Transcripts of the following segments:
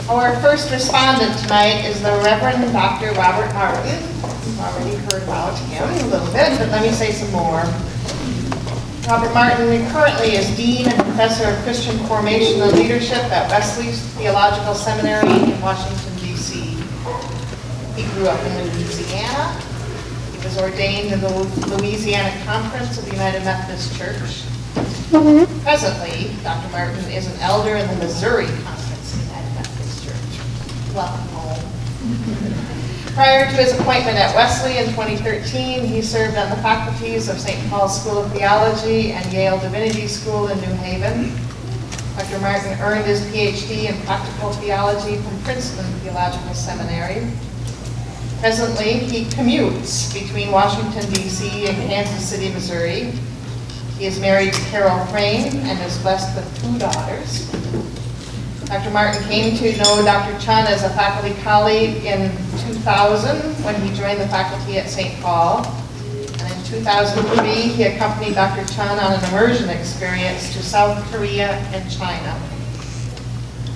Our first respondent tonight is the Reverend Dr. Robert Martin. You've already heard about him a little bit, but let me say some more. Robert Martin currently is Dean and Professor of Christian Formation and Leadership at Wesley Theological Seminary in Washington, D.C. He grew up in Louisiana. He was ordained in the Louisiana Conference of the United Methodist Church. Presently, Dr. Martin is an elder in the Missouri Conference of the United Methodist Church. Welcome home. Prior to his appointment at Wesley in 2013, he served on the faculties of St. Paul's School of Theology and Yale Divinity School in New Haven. Dr. Martin earned his Ph.D. in practical theology from Princeton Theological Seminary. Presently, he commutes between Washington, D.C. and Kansas City, Missouri. He is married to Carol Frame and is blessed with 2 daughters. Dr. Martin came to know Dr. Chun as a faculty colleague in 2000 when he joined the faculty at St. Paul. And in 2003, he accompanied Dr. Chun on an immersion experience to South Korea and China.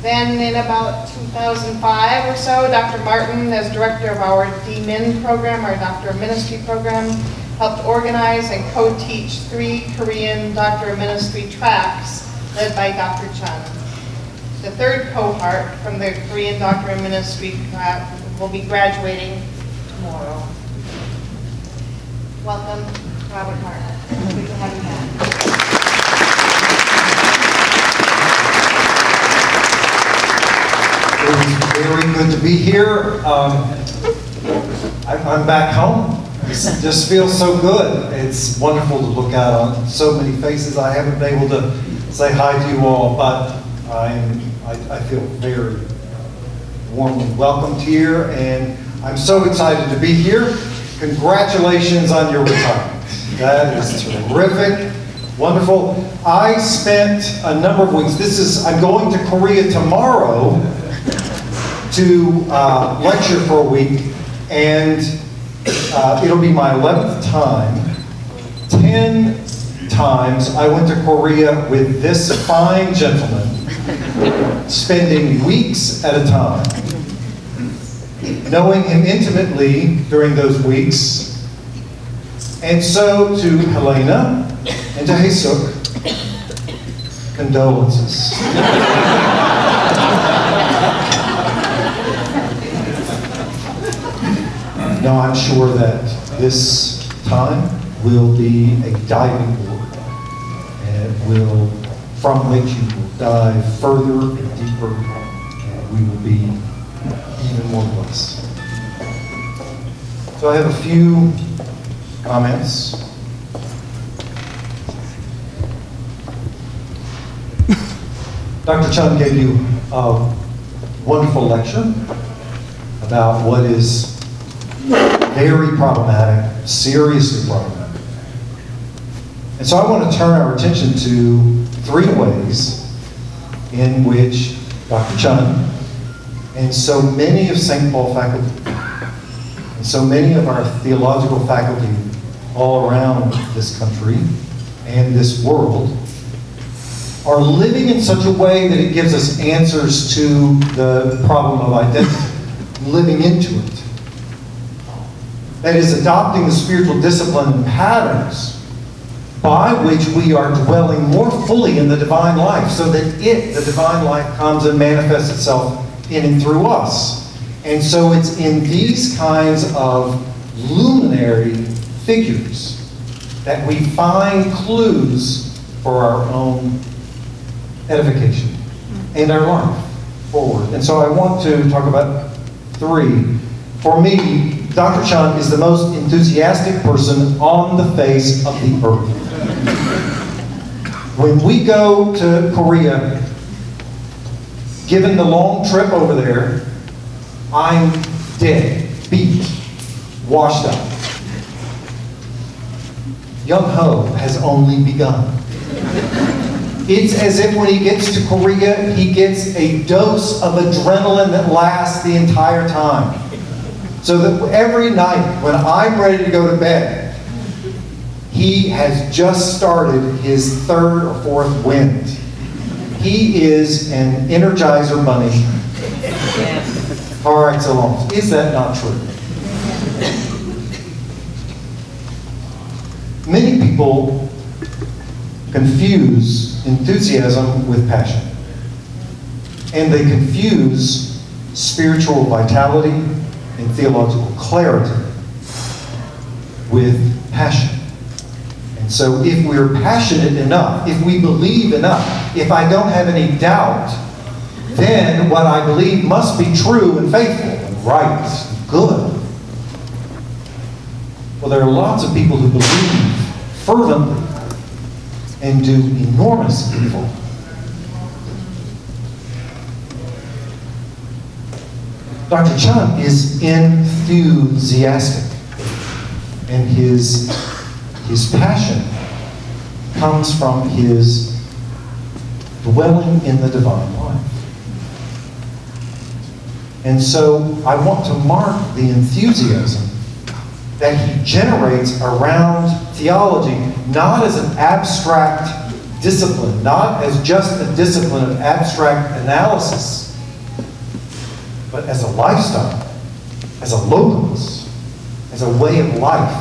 Then in about 2005 or so, Dr. Martin, as director of our DMIN program, our Doctor of Ministry program, helped organize and co-teach 3 Korean Doctor of Ministry tracks led by Dr. Chun. The 3rd cohort from the Korean Doctor of Ministry track will be graduating tomorrow. Welcome, Robert Martin. Good to have you back. It was very good to be here. I'm back home. It just feels so good. It's wonderful to look out on so many faces. I haven't been able to say hi to you all, but I feel very warmly welcomed here, and I'm so excited to be here. Congratulations on your retirement. That is terrific, wonderful. I spent a number of weeks. I'm going to Korea tomorrow to lecture for a week, and it'll be my 11th time. 10 times I went to Korea with this fine gentleman, spending weeks at a time, knowing him intimately during those weeks. And so to Helena and to Haesuk, condolences. No, I'm sure that this time will be a diving board, and from which you will dive further and deeper, and we will be even more blessed. So I have a few comments. Dr. Chun gave you a wonderful lecture about what is very problematic, seriously problematic. And so I want to turn our attention to 3 ways in which Dr. Chun and so many of St. Paul faculty and so many of our theological faculty all around this country and this world are living in such a way that it gives us answers to the problem of identity, living into it. That is, adopting the spiritual discipline and patterns by which we are dwelling more fully in the divine life, so that the divine life, comes and manifests itself in and through us. And so it's in these kinds of luminary figures that we find clues for our own edification and our life forward. And so I want to talk about 3. For me, Dr. Chun is the most enthusiastic person on the face of the earth. When we go to Korea, given the long trip over there, I'm dead, beat, washed up. Young Ho has only begun. It's as if when he gets to Korea, he gets a dose of adrenaline that lasts the entire time. So that every night when I'm ready to go to bed, he has just started his 3rd or 4th wind. He is an Energizer bunny par excellence. Is that not true? Many people confuse enthusiasm with passion. And they confuse spiritual vitality and theological clarity with passion. And so if we're passionate enough, if we believe enough, if I don't have any doubt, then what I believe must be true and faithful and right and good. Well, there are lots of people who believe fervently and do enormous evil. Dr. Chun is enthusiastic, and his passion comes from his dwelling in the divine life. And so I want to mark the enthusiasm that he generates around theology, not as an abstract discipline, not as just a discipline of abstract analysis, but as a lifestyle, as a logos, as a way of life.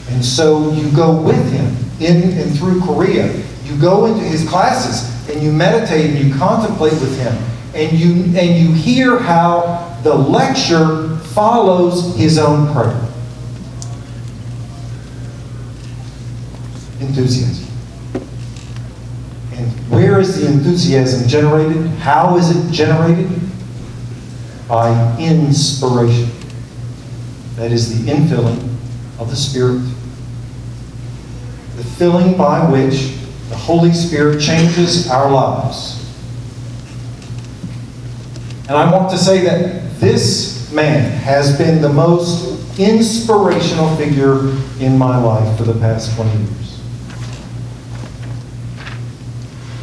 And so you go with him in and through Korea. You go into his classes and you meditate and you contemplate with him. And you hear how the lecture follows his own prayer. Enthusiasm. And where is the enthusiasm generated? How is it generated? By inspiration. That is the infilling of the Spirit. The filling by which the Holy Spirit changes our lives. And I want to say that this man has been the most inspirational figure in my life for the past 20 years.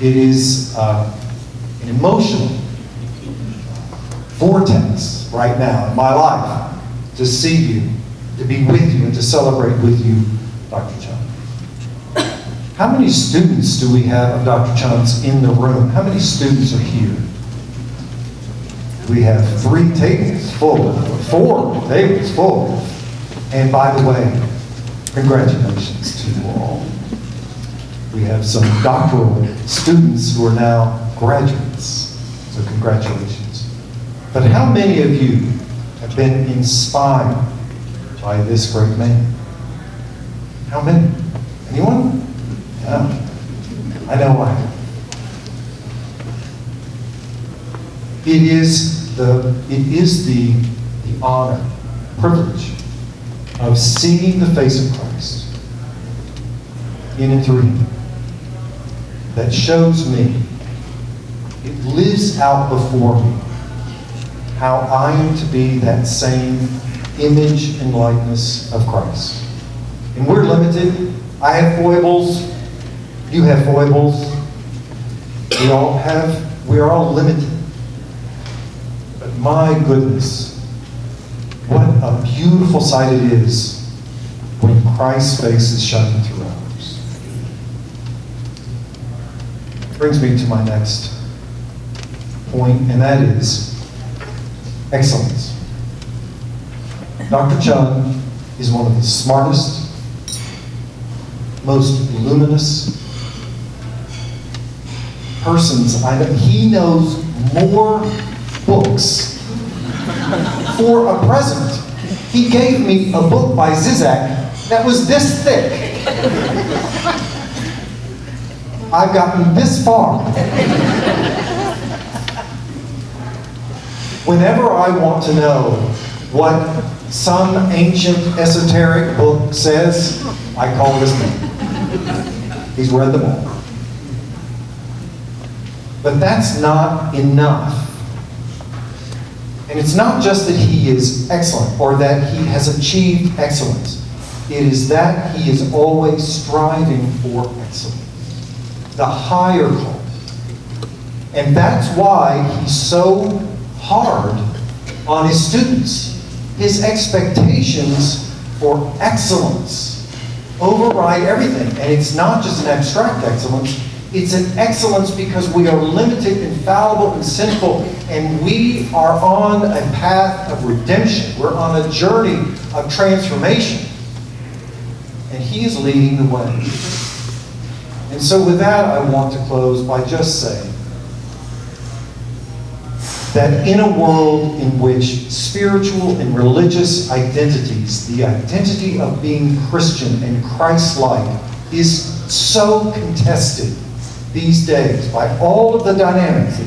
It is an emotional vortex right now in my life to see you, to be with you, and to celebrate with you, Dr. Chun. How many students do we have of Dr. Chun's in the room? How many students are here? We have 3 tables full, 4 tables full. And by the way, congratulations to you all. We have some doctoral students who are now graduates. So congratulations. But how many of you have been inspired by this great man? How many? Anyone? Yeah. I know I have. It is the honor, privilege of seeing the face of Christ in and through him that shows me, it lives out before me how I am to be that same image and likeness of Christ. And we're limited. I have foibles. You have foibles. We are all limited. But my goodness, what a beautiful sight it is when Christ's face is shining through ours. Brings me to my next point, and that is excellence. Dr. Chun is one of the smartest, most luminous persons I know. He knows more books for a present. He gave me a book by Zizek that was this thick. I've gotten this far. Whenever I want to know what some ancient esoteric book says, I call this man. He's read them all. But that's not enough. And it's not just that he is excellent or that he has achieved excellence. It is that he is always striving for excellence. The higher call. And that's why he's so hard on his students. His expectations for excellence override everything. And it's not just an abstract excellence, It's an excellence because we are limited, infallible, and sinful, and we are on a path of redemption. We're on a journey of transformation. And He is leading the way. And so with that, I want to close by just saying that in a world in which spiritual and religious identities, the identity of being Christian and Christ-like, is so contested these days by all of the dynamics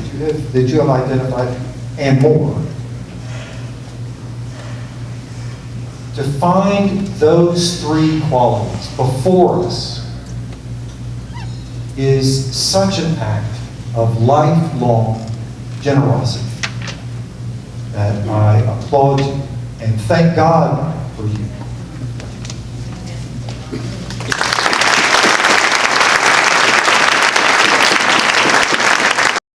that you have identified and more, to find those three qualities before us is such an act of lifelong generosity that I applaud you and thank God for you.